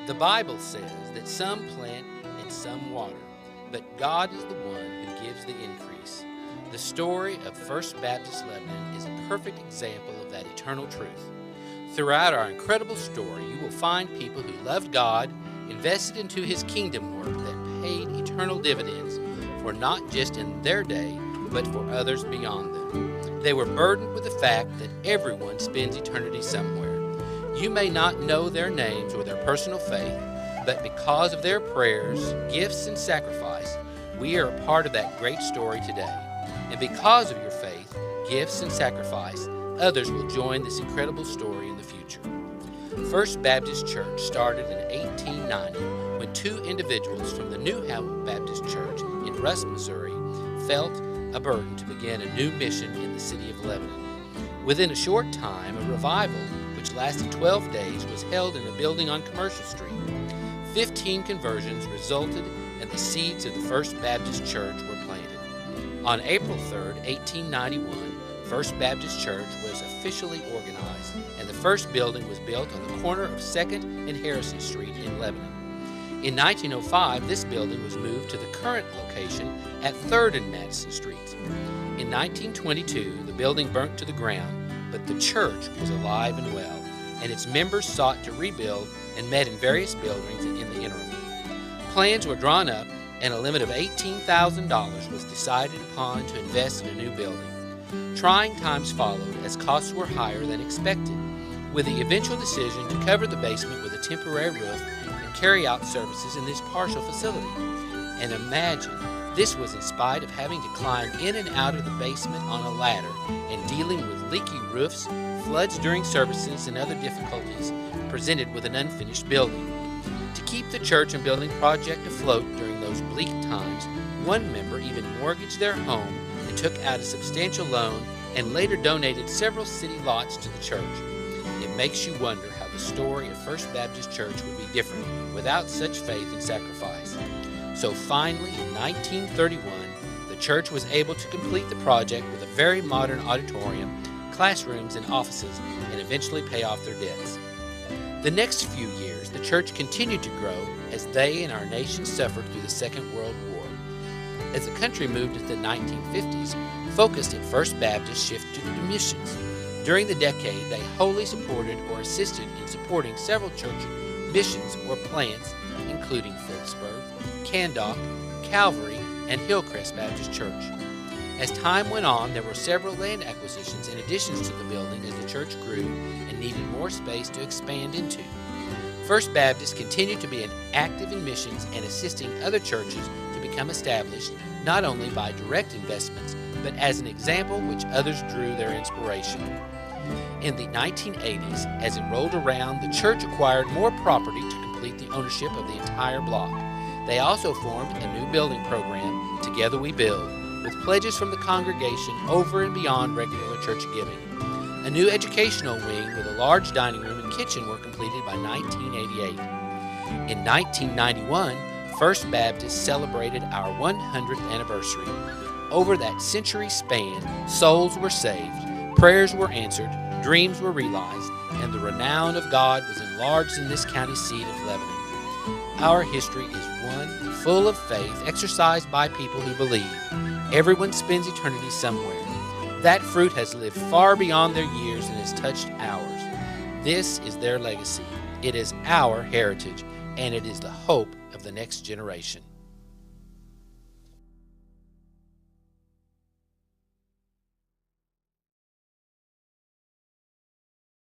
The Bible says that some plant and some water, but God is the one who gives the increase. The story of First Baptist Lebanon is a perfect example of that eternal truth. Throughout our incredible story, you will find people who loved God, invested into His kingdom work that paid eternal dividends for not just in their day, but for others beyond them. They were burdened with the fact that everyone spends eternity somewhere. You may not know their names or their personal faith, but because of their prayers, gifts, and sacrifice, we are a part of that great story today. And because of your faith, gifts, and sacrifice, others will join this incredible story in the future. First Baptist Church started in 1890 when two individuals from the New Hope Baptist Church in Rusk, Missouri, felt a burden to begin a new mission in the city of Lebanon. Within a short time, a revival, which lasted 12 days, was held in a building on Commercial Street. 15 conversions resulted, and the seeds of the First Baptist Church were planted. On April 3, 1891, First Baptist Church was officially organized, and the first building was built on the corner of 2nd and Harrison Street in Lebanon. In 1905, this building was moved to the current location at 3rd and Madison Streets. In 1922, the building burnt to the ground, but the church was alive and well, and its members sought to rebuild and met in various buildings in the interim. Plans were drawn up, and a limit of $18,000 was decided upon to invest in a new building. Trying times followed as costs were higher than expected, with the eventual decision to cover the basement with a temporary roof and carry out services in this partial facility. And imagine, this was in spite of having to climb in and out of the basement on a ladder and dealing with leaky roofs, floods during services, and other difficulties presented with an unfinished building. To keep the church and building project afloat during those bleak times, one member even mortgaged their home and took out a substantial loan and later donated several city lots to the church. It makes you wonder how the story of First Baptist Church would be different without such faith and sacrifice. So finally, in 1931, the church was able to complete the project with a very modern auditorium, classrooms, and offices, and eventually pay off their debts. The next few years, the church continued to grow as they and our nation suffered through the Second World War. As the country moved into the 1950s, focus at First Baptist shifted to missions. During the decade, they wholly supported or assisted in supporting several church missions or plants, including Phillipsburg, Candock, Calvary, and Hillcrest Baptist Church. As time went on, there were several land acquisitions and additions to the building as the church grew and needed more space to expand into. First Baptist continued to be active in missions and assisting other churches to become established, not only by direct investments, but as an example which others drew their inspiration. In the 1980s, as it rolled around, the church acquired more property to complete the ownership of the entire block. They also formed a new building program, Together We Build, with pledges from the congregation over and beyond regular church giving. A new educational wing with a large dining room and kitchen were completed by 1988. In 1991, First Baptist celebrated our 100th anniversary. Over that century span, souls were saved, prayers were answered, dreams were realized, and the renown of God was enlarged in this county seat of Lebanon. Our history is one full of faith exercised by people who believe. Everyone spends eternity somewhere. That fruit has lived far beyond their years and has touched ours. This is their legacy. It is our heritage, and it is the hope of the next generation.